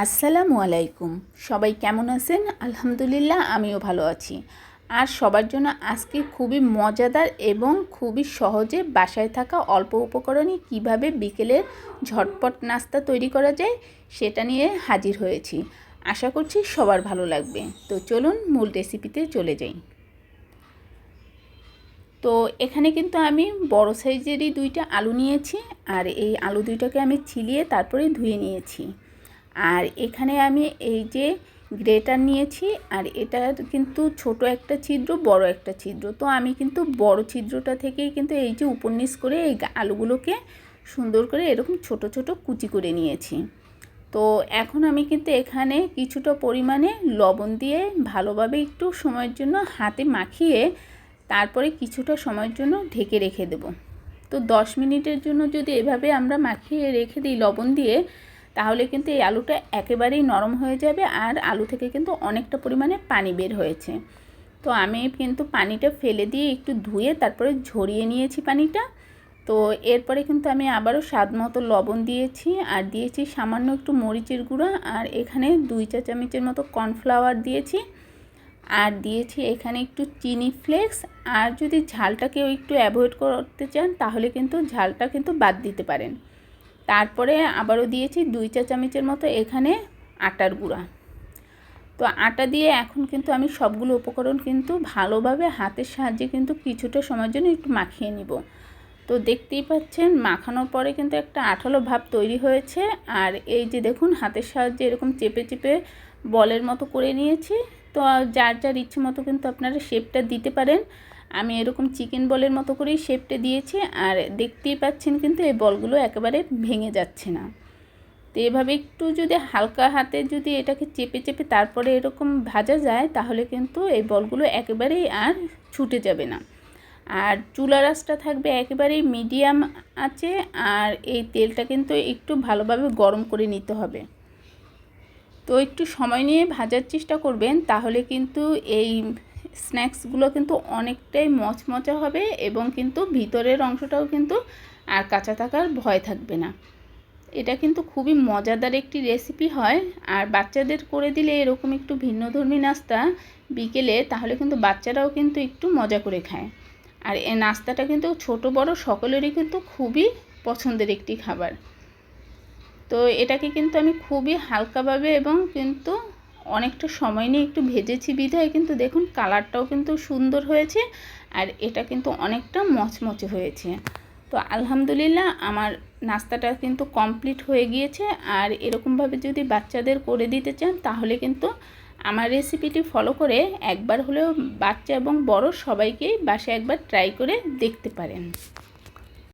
আসসালামু আলাইকুম। সবাই কেমন আছেন? আলহামদুলিল্লাহ আমিও ভালো আছি। আর সবার জন্য আজকে খুবই মজাদার এবং খুবই সহজে বাসায় থাকা অল্প উপকরণে কিভাবে বিকেলের ঝটপট নাস্তা তৈরি করা যায় সেটা নিয়ে হাজির হয়েছি। আশা করছি সবার ভালো লাগবে। তো চলুন মূল রেসিপিতে চলে যাই। তো এখানে কিন্তু আমি বড় সাইজেরই 2টা আলু নিয়েছি, আর এই আলু 2টাকে আমি ছিলিয়ে তারপরে ধুয়ে নিয়েছি। আর এখানে আমি এই যে গ্রেটার নিয়েছি, আর এটা কিন্তু ছোট একটা ছিদ্র, বড় একটা ছিদ্র। তো আমি কিন্তু বড় ছিদ্রটা থেকেই কিন্তু এই যে উপর নিচ করে এই আলুগুলোকে সুন্দর করে এরকম ছোট ছোট কুচি করে নিয়েছি। তো এখন আমি কিন্তু এখানে কিছুটা পরিমাণে লবণ দিয়ে ভালোভাবে একটু সময়ের জন্য হাতে মাখিয়ে তারপরে কিছুটা সময়ের জন্য ঢেকে রেখে দেব। তো 10 মিনিটের জন্য যদি এভাবে আমরা মাখিয়ে রেখে দিই লবণ দিয়ে, তাহলে কিন্তু এই আলুটা একেবারেই নরম হয়ে যাবে, আর আলু থেকে কিন্তু অনেকটা পরিমাণে পানি বের হয়েছে। তো আমি কিন্তু পানিটা ফেলে দিয়ে একটু ধুয়ে তারপরে ঝরিয়ে নিয়েছি পানিটা। তো এরপরে কিন্তু আমি আবারও স্বাদ মতো লবণ দিয়েছি, আর দিয়েছি সামান্য একটু মরিচের গুঁড়া, আর এখানে 2 চা চামচের মতো কর্নফ্লাওয়ার দিয়েছি, আর দিয়েছি এখানে একটু চিনি ফ্লেক্স। আর যদি ঝালটাকেও একটু অ্যাভয়েড করতে চান তাহলে কিন্তু ঝালটা কিন্তু বাদ দিতে পারেন। তারপরে আবারও দিয়েছি 2 চা চামচের মতো এখানে আটার গুঁড়া। তো আটা দিয়ে এখন কিন্তু আমি সবগুলো উপকরণ কিন্তু ভালোভাবে হাতের সাহায্যে কিন্তু কিছুটা সময়ের জন্য একটু মাখিয়ে নিব। তো দেখতেই পাচ্ছেন মাখানোর পরে কিন্তু একটা আঠালো ভাব তৈরি হয়েছে। আর এই যে দেখুন হাতের সাহায্যে এরকম চেপে চেপে বলের মতো করে নিয়েছি। তো যার যার ইচ্ছে মতো কিন্তু আপনারা শেপটা দিতে পারেন। আমি এরকম চিকেন বলের মতো করেই শেপটা দিয়েছি, আর দেখতেই পাচ্ছেন কিন্তু এই বলগুলো একেবারে ভেঙে যাচ্ছে না। তো এভাবে একটু যদি হালকা হাতে যদি এটাকে চেপে চেপে তারপরে এরকম ভাজা যায়, তাহলে কিন্তু এই বলগুলো একেবারেই আর ছুটে যাবে না। আর চুলার আঁচটা থাকবে একেবারেই মিডিয়াম আঁচে, আর এই তেলটা কিন্তু একটু ভালোভাবে গরম করে নিতে হবে। তো একটু সময় নিয়ে ভাজার চেষ্টা করবেন, তাহলে কিন্তু এই স্ন্যাক্সগুলো কিন্তু অনেকটাই মচমচা হবে, এবং কিন্তু ভিতরের অংশটাও কিন্তু আর কাঁচা থাকার ভয় থাকবে না। এটা কিন্তু খুবই মজাদার একটি রেসিপি হয়, আর বাচ্চাদের করে দিলে এরকম একটু ভিন্নধর্মী নাস্তা বিকেলে, তাহলে কিন্তু বাচ্চারাও কিন্তু একটু মজা করে খায়। আর এই নাস্তাটা কিন্তু ছোট বড় সকলেরই কিন্তু খুবই পছন্দের একটি খাবার। তো এটাকে কিন্তু আমি খুবই হালকাভাবে এবং কিন্তু অনেকটা সময় নিয়ে একটু ভেজেছি বিধায় কিন্তু দেখুন কালারটাও কিন্তু সুন্দর হয়েছে, আর এটা কিন্তু অনেকটা মচমচে হয়েছে। তো আলহামদুলিল্লাহ আমার নাস্তাটা কিন্তু কমপ্লিট হয়ে গিয়েছে। আর এরকমভাবে যদি বাচ্চাদের করে দিতে চান, তাহলে কিন্তু আমার রেসিপিটি ফলো করে একবার হলেও বাচ্চা এবং বড় সবাইকেই বাসায় একবার ট্রাই করে দেখতে পারেন।